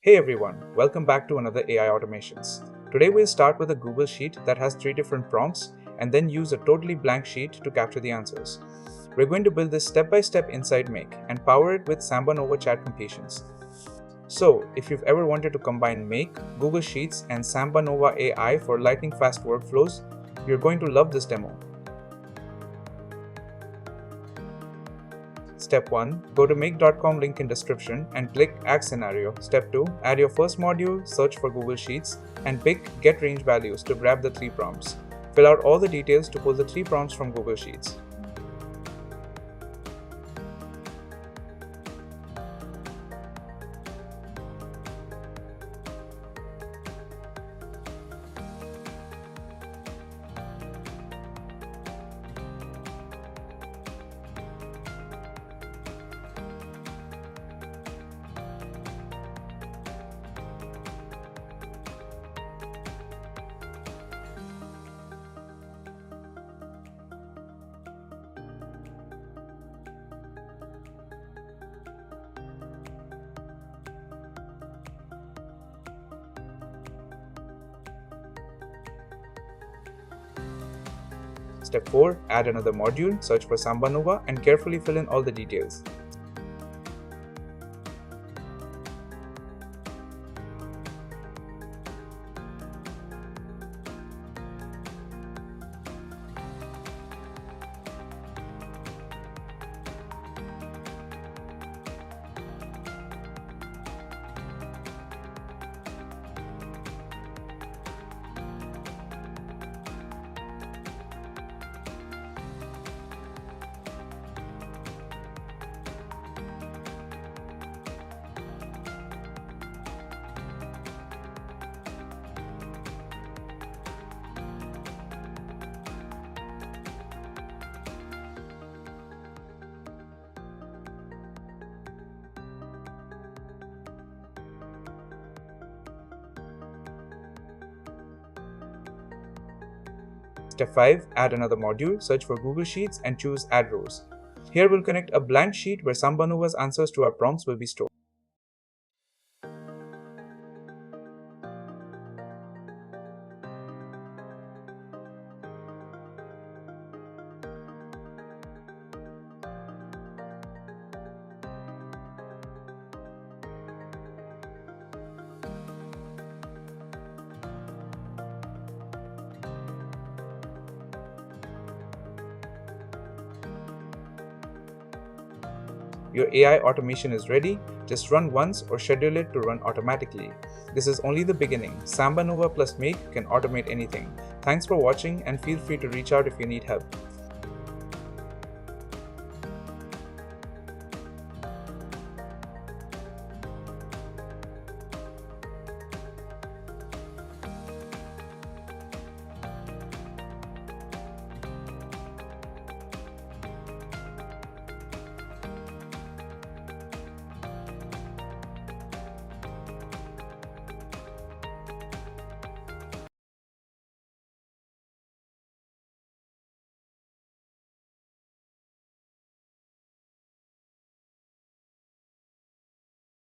Hey everyone, welcome back to another AI Automations. Today we'll start with a Google Sheet that has 3 different prompts and then use a totally blank sheet to capture the answers. We're going to build this step-by-step inside Make and power it with SambaNova Chat Completions. So, if you've ever wanted to combine Make, Google Sheets and SambaNova AI for lightning-fast workflows, you're going to love this demo. Step 1. Go to make.com link in description and click Add Scenario. Step 2. Add your first module, search for Google Sheets, and pick Get Range Values to grab the 3 prompts. Fill out all the details to pull the 3 prompts from Google Sheets. Step 4. Add another module, search for SambaNova, and carefully fill in all the details. Step 5. Add another module, search for Google Sheets, and choose Add Rows. Here we'll connect a blank sheet where SambaNova's answers to our prompts will be stored. Your AI automation is ready, just run once or schedule it to run automatically. This is only the beginning. SambaNova plus Make can automate anything. Thanks for watching and feel free to reach out if you need help.